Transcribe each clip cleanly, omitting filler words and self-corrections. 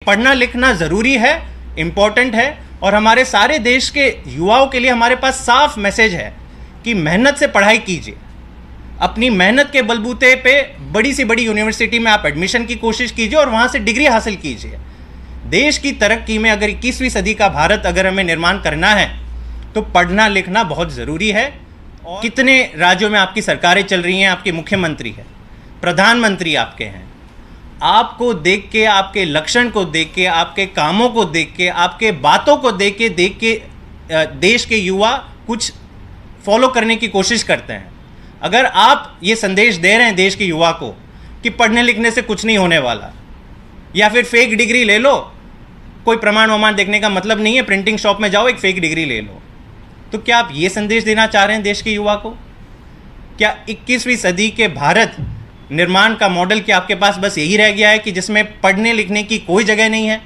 पढ़ना लिखना ज़रूरी है, इम्पॉर्टेंट है, और हमारे सारे देश के युवाओं के लिए हमारे पास साफ मैसेज है कि मेहनत से पढ़ाई कीजिए। अपनी मेहनत के बलबूते पे बड़ी से बड़ी यूनिवर्सिटी में आप एडमिशन की कोशिश कीजिए और वहाँ से डिग्री हासिल कीजिए। देश की तरक्की में अगर 21वीं सदी का भारत अगर हमें निर्माण करना है तो पढ़ना लिखना बहुत ज़रूरी है। और कितने राज्यों में आपकी सरकारें चल रही हैं, आपके मुख्यमंत्री हैं, प्रधानमंत्री आपके हैं, आपको देख के, आपके लक्षण को देख के, आपके कामों को देख के, आपके बातों को देख के देश के युवा कुछ फॉलो करने की कोशिश करते हैं। अगर आप ये संदेश दे रहे हैं देश के युवा को कि पढ़ने लिखने से कुछ नहीं होने वाला, या फिर फेक डिग्री ले लो, कोई प्रमाण वमाण देखने का मतलब नहीं है, प्रिंटिंग शॉप में जाओ एक फेक डिग्री ले लो, तो क्या आप ये संदेश देना चाह रहे हैं देश के युवा को? क्या 21वीं सदी के भारत निर्माण का मॉडल क्या आपके पास बस यही रह गया है कि जिसमें पढ़ने लिखने की कोई जगह नहीं है?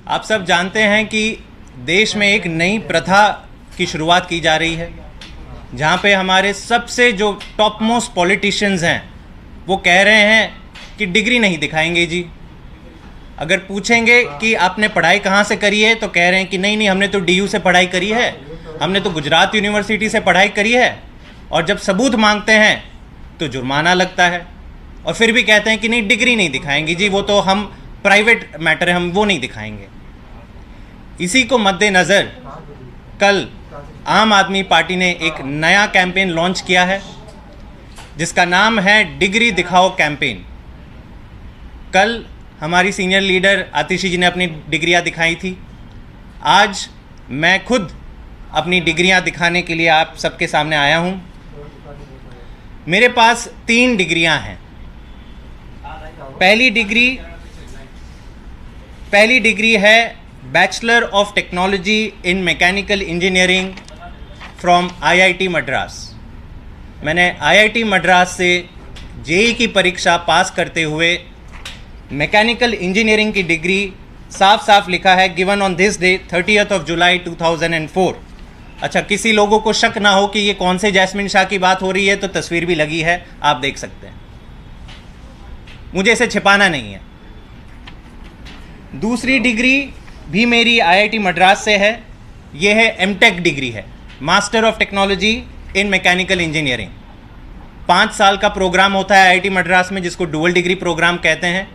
आप सब जानते हैं कि देश में एक नई प्रथा की शुरुआत की जा रही है, जहां पे हमारे सबसे जो टॉप मोस्ट पॉलिटिशियंस हैं वो कह रहे हैं कि डिग्री नहीं दिखाएंगे जी। अगर पूछेंगे कि आपने पढ़ाई कहाँ से करी है तो कह रहे हैं कि नहीं हमने तो डीयू से पढ़ाई करी है, हमने तो गुजरात यूनिवर्सिटी से पढ़ाई करी है। और जब सबूत मांगते हैं तो जुर्माना लगता है, और फिर भी कहते हैं कि नहीं डिग्री नहीं दिखाएंगे जी, वो तो हम प्राइवेट मैटर है, हम वो नहीं दिखाएंगे। इसी को मद्देनज़र कल आम आदमी पार्टी ने एक नया कैंपेन लॉन्च किया है जिसका नाम है डिग्री दिखाओ कैंपेन। कल हमारी सीनियर लीडर आतिशी जी ने अपनी डिग्रियां दिखाई थी। आज मैं खुद अपनी डिग्रियां दिखाने के लिए आप सबके सामने आया हूं। मेरे पास 3 डिग्रियां हैं। पहली डिग्री है bachelor of technology in mechanical engineering from IIT Madras. मैंने आईआईटी मद्रास से जेईई की परीक्षा पास करते हुए मैकेनिकल इंजीनियरिंग की डिग्री साफ साफ लिखा है given on this day 30th जुलाई 2004। अच्छा, किसी लोगों को शक ना हो कि ये कौन से जैस्मिन शाह की बात हो रही है तो तस्वीर भी लगी है, आप देख सकते हैं, मुझे इसे छिपाना नहीं है। दूसरी डिग्री भी मेरी आईआईटी मद्रास से है, ये है एमटेक डिग्री है, master of technology in mechanical engineering. 5 साल का प्रोग्राम होता है आईआईटी मद्रास में जिसको डुअल डिग्री प्रोग्राम कहते हैं,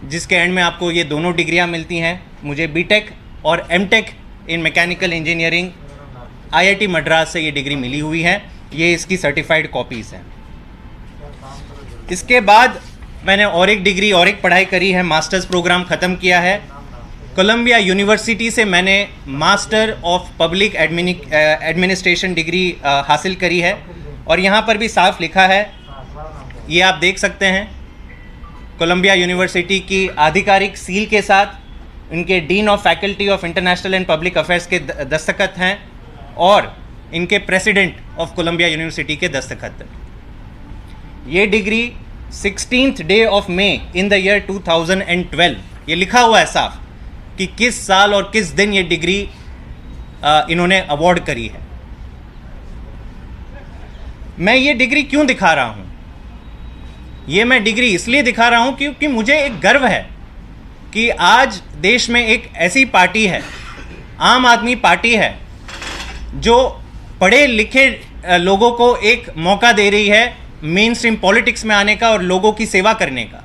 जिसके एंड में आपको ये दोनों डिग्रियां मिलती हैं। मुझे बीटेक और M Tech in mechanical engineering IIT Madras से ये डिग्री मिली हुई है, ये इसकी सर्टिफाइड कॉपीज़ हैं। इसके बाद मैंने और एक डिग्री और एक पढ़ाई करी है, मास्टर्स प्रोग्राम ख़त्म किया है। कोलंबिया यूनिवर्सिटी से मैंने master of public administration degree हासिल करी है, और यहाँ पर भी साफ लिखा है, ये आप देख सकते हैं, कोलंबिया यूनिवर्सिटी की आधिकारिक सील के साथ इनके dean of faculty of international and public affairs के दस्तखत हैं, और इनके प्रेसिडेंट ऑफ कोलंबिया यूनिवर्सिटी के दस्तखत हैं। ये degree 16th day of May in the year 2012, ये लिखा हुआ है साफ कि किस साल और किस दिन ये डिग्री इन्होंने अवार्ड करी है। मैं ये डिग्री क्यों दिखा रहा हूँ? ये मैं डिग्री इसलिए दिखा रहा हूँ क्योंकि मुझे एक गर्व है कि आज देश में एक ऐसी पार्टी है, आम आदमी पार्टी है, जो पढ़े लिखे लोगों को एक मौका दे रही है मेन स्ट्रीम पॉलिटिक्स में आने का और लोगों की सेवा करने का।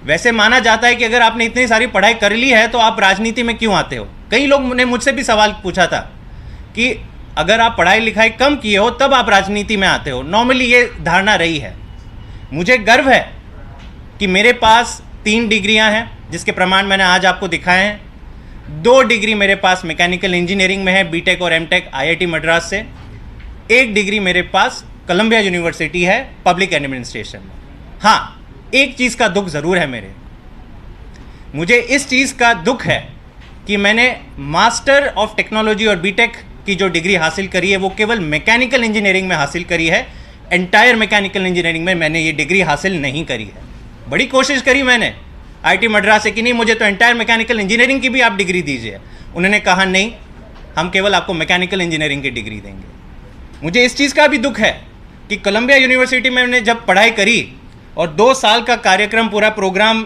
वैसे माना जाता है कि अगर आपने इतनी सारी पढ़ाई कर ली है तो आप राजनीति में क्यों आते हो। कई लोग ने मुझसे भी सवाल पूछा था कि अगर आप पढ़ाई लिखाई कम किए हो तब आप राजनीति में आते हो। नॉर्मली ये धारणा रही है। मुझे गर्व है कि मेरे पास 3 डिग्रियां हैं जिसके प्रमाण मैंने आज आपको दिखाए हैं। 2 डिग्री मेरे पास मैकेनिकल इंजीनियरिंग में है, बीटेक और एमटेक आईआईटी मद्रास से। 1 डिग्री मेरे पास कोलंबिया यूनिवर्सिटी है पब्लिक एडमिनिस्ट्रेशन में। हाँ, एक चीज़ का दुख ज़रूर है मुझे इस चीज़ का दुख है कि मैंने मास्टर ऑफ टेक्नोलॉजी और बीटेक की जो डिग्री हासिल करी है वो केवल मैकेनिकल इंजीनियरिंग में हासिल करी है। एंटायर मैकेनिकल इंजीनियरिंग में मैंने ये डिग्री हासिल नहीं करी है। बड़ी कोशिश करी मैंने आईआईटी मद्रास से कि नहीं मुझे तो एंटायर मैकेनिकल इंजीनियरिंग की भी आप डिग्री दीजिए। उन्होंने कहा नहीं, हम केवल आपको मैकेनिकल इंजीनियरिंग की डिग्री देंगे। मुझे इस चीज़ का भी दुख है कि कोलंबिया यूनिवर्सिटी में मैंने जब पढ़ाई करी और 2 साल का कार्यक्रम पूरा प्रोग्राम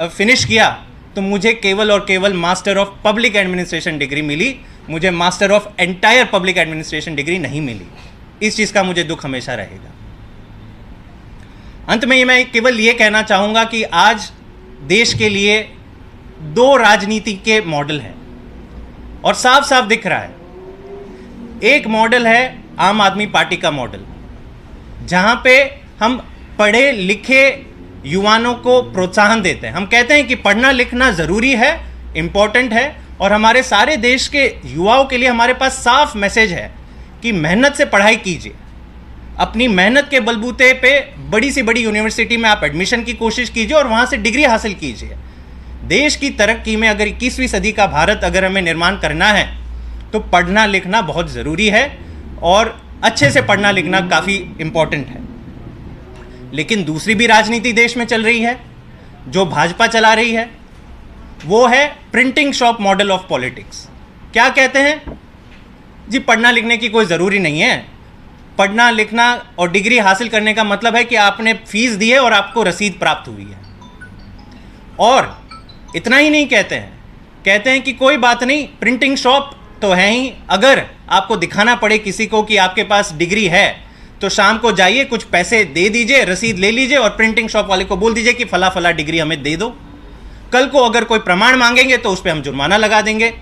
फिनिश किया तो मुझे केवल और केवल master of public administration degree मिली, मुझे master of entire public administration degree नहीं मिली। इस चीज़ का मुझे दुख हमेशा रहेगा। अंत में मैं केवल ये कहना चाहूँगा कि आज देश के लिए 2 राजनीति के मॉडल हैं और साफ साफ दिख रहा है। एक मॉडल है आम आदमी पार्टी का मॉडल, जहाँ पे हम पढ़े लिखे युवाओं को प्रोत्साहन देते हैं। हम कहते हैं कि पढ़ना लिखना ज़रूरी है, इम्पोर्टेंट है, और हमारे सारे देश के युवाओं के लिए हमारे पास साफ मैसेज है कि मेहनत से पढ़ाई कीजिए। अपनी मेहनत के बलबूते पे बड़ी से बड़ी यूनिवर्सिटी में आप एडमिशन की कोशिश कीजिए और वहाँ से डिग्री हासिल कीजिए। देश की तरक्की में अगर 21वीं सदी का भारत अगर हमें निर्माण करना है तो पढ़ना लिखना बहुत ज़रूरी है और अच्छे से पढ़ना लिखना काफ़ी इम्पोर्टेंट है। लेकिन दूसरी भी राजनीति देश में चल रही है जो भाजपा चला रही है, वो है printing shop model of politics. क्या कहते हैं जी, पढ़ना लिखने की कोई ज़रूरी नहीं है। पढ़ना लिखना और डिग्री हासिल करने का मतलब है कि आपने फीस दी है और आपको रसीद प्राप्त हुई है। और इतना ही नहीं कहते हैं कि कोई बात नहीं, प्रिंटिंग शॉप तो है ही, अगर आपको दिखाना पड़े किसी को कि आपके पास डिग्री है तो शाम को जाइए, कुछ पैसे दे दीजिए, रसीद ले लीजिए और प्रिंटिंग शॉप वाले को बोल दीजिए कि फला फला डिग्री हमें दे दो। कल को अगर कोई प्रमाण मांगेंगे तो उस पर हम जुर्माना लगा देंगे।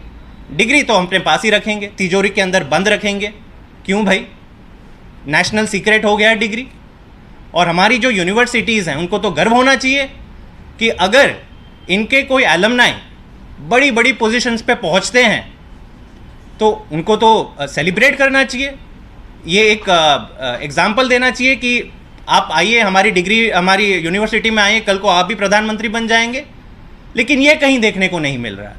डिग्री तो हम अपने पास ही रखेंगे, तिजोरी के अंदर बंद रखेंगे। क्यों भाई? नेशनल सीक्रेट हो गया है डिग्री। और हमारी जो यूनिवर्सिटीज़ हैं उनको तो गर्व होना चाहिए कि अगर इनके कोई एलमनाई बड़ी बड़ी पोजीशंस पे पहुंचते हैं तो उनको तो सेलिब्रेट करना चाहिए। ये एक एग्जाम्पल देना चाहिए कि आप आइए, हमारी डिग्री हमारी यूनिवर्सिटी में आइए, कल को आप भी प्रधानमंत्री बन जाएंगे। लेकिन ये कहीं देखने को नहीं मिल रहा है।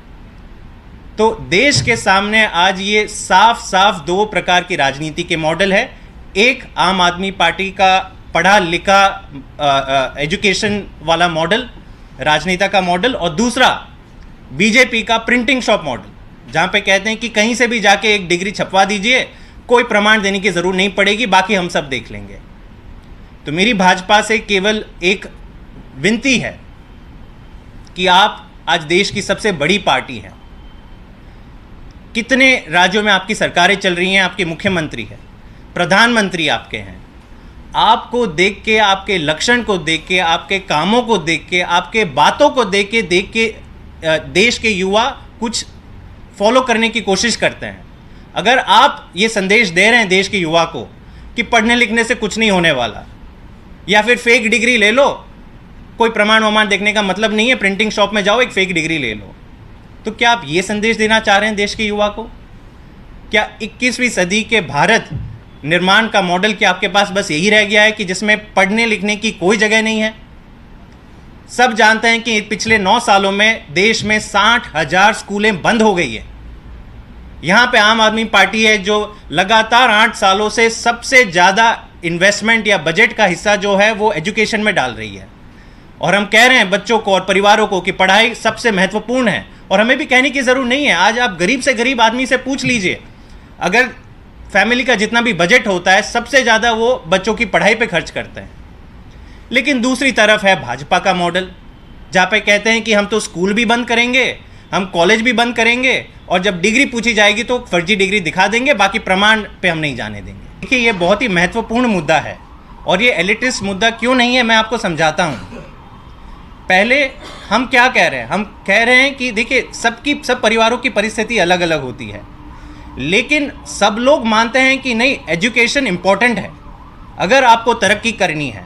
तो देश के सामने आज ये साफ साफ 2 प्रकार की राजनीति के मॉडल है। एक आम आदमी पार्टी का पढ़ा लिखा एजुकेशन वाला मॉडल, राजनेता का मॉडल, और दूसरा बीजेपी का प्रिंटिंग शॉप मॉडल, जहाँ पे कहते हैं कि कहीं से भी जाके एक डिग्री छपवा दीजिए, कोई प्रमाण देने की ज़रूरत नहीं पड़ेगी, बाकी हम सब देख लेंगे। तो मेरी भाजपा से केवल एक विनती है कि आप आज देश की सबसे बड़ी पार्टी हैं, कितने राज्यों में आपकी सरकारें चल रही हैं, आपके मुख्यमंत्री हैं, प्रधानमंत्री आपके हैं, आपको देख के, आपके लक्षण को देख के, आपके कामों को देख के, आपके बातों को देख के देश के युवा कुछ फॉलो करने की कोशिश करते हैं। अगर आप ये संदेश दे रहे हैं देश के युवा को कि पढ़ने लिखने से कुछ नहीं होने वाला, या फिर फेक डिग्री ले लो, कोई प्रमाण वमाण देखने का मतलब नहीं है, प्रिंटिंग शॉप में जाओ एक फेक डिग्री ले लो, तो क्या आप ये संदेश देना चाह रहे हैं देश के युवा को? क्या 21वीं सदी के भारत निर्माण का मॉडल क्या आपके पास बस यही रह गया है कि जिसमें पढ़ने लिखने की कोई जगह नहीं है? सब जानते हैं कि पिछले 9 सालों में देश में 60,000 स्कूलें बंद हो गई है। यहाँ पे आम आदमी पार्टी है जो लगातार 8 सालों से सबसे ज़्यादा इन्वेस्टमेंट या बजट का हिस्सा जो है वो एजुकेशन में डाल रही है। और हम कह रहे हैं बच्चों को और परिवारों को कि पढ़ाई सबसे महत्वपूर्ण है, और हमें भी कहने की ज़रूरत नहीं है। आज आप गरीब से गरीब आदमी से पूछ लीजिए, अगर फैमिली का जितना भी बजट होता है सबसे ज़्यादा वो बच्चों की पढ़ाई पे खर्च करते हैं। लेकिन दूसरी तरफ है भाजपा का मॉडल, जहाँ पे कहते हैं कि हम तो स्कूल भी बंद करेंगे, हम कॉलेज भी बंद करेंगे, और जब डिग्री पूछी जाएगी तो फर्जी डिग्री दिखा देंगे, बाकी प्रमाण पे हम नहीं जाने देंगे। देखिए, ये बहुत ही महत्वपूर्ण मुद्दा है, और ये एलिटिस्ट मुद्दा क्यों नहीं है मैं आपको समझाता हूँ। पहले हम क्या कह रहे हैं? हम कह रहे हैं कि देखिए, सब परिवारों की परिस्थिति अलग अलग होती है, लेकिन सब लोग मानते हैं कि नहीं, एजुकेशन इम्पॉर्टेंट है। अगर आपको तरक्की करनी है,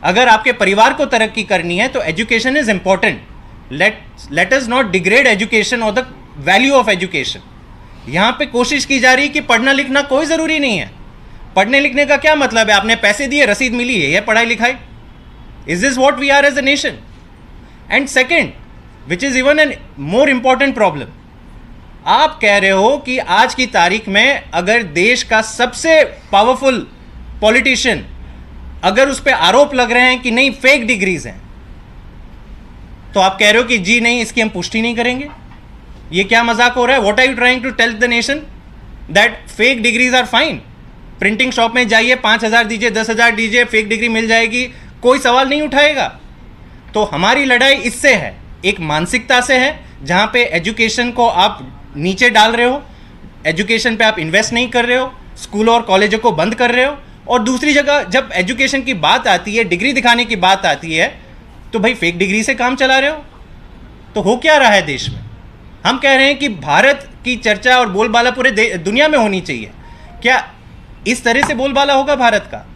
अगर आपके परिवार को तरक्की करनी है, तो education is important. Let us not degrade education और द वैल्यू ऑफ एजुकेशन। यहाँ पे कोशिश की जा रही है कि पढ़ना लिखना कोई ज़रूरी नहीं है। पढ़ने लिखने का क्या मतलब है? आपने पैसे दिए, रसीद मिली है, यह पढ़ाई लिखाई? Is this what we are as a nation? And second, which is even an more important problem, आप कह रहे हो कि आज की तारीख में अगर देश का सबसे पावरफुल पॉलिटिशियन, अगर उस पर आरोप लग रहे हैं कि नहीं फेक डिग्रीज हैं, तो आप कह रहे हो कि जी नहीं, इसकी हम पुष्टि नहीं करेंगे। ये क्या मजाक हो रहा है? What are you trying to tell the nation? That fake degrees are fine? Printing shop में जाइए, 5,000 दीजिए, 10,000 दीजिए, फेक डिग्री मिल जाएगी, कोई सवाल नहीं उठाएगा। तो हमारी लड़ाई इससे है, एक मानसिकता से है, जहां पे एजुकेशन को आप नीचे डाल रहे हो, एजुकेशन पे आप इन्वेस्ट नहीं कर रहे हो, स्कूलों और कॉलेजों को बंद कर रहे हो। और दूसरी जगह जब एजुकेशन की बात आती है, डिग्री दिखाने की बात आती है, तो भाई फेक डिग्री से काम चला रहे हो। तो हो क्या रहा है देश में? हम कह रहे हैं कि भारत की चर्चा और बोलबाला पूरे दुनिया में होनी चाहिए। क्या इस तरह से बोलबाला होगा भारत का?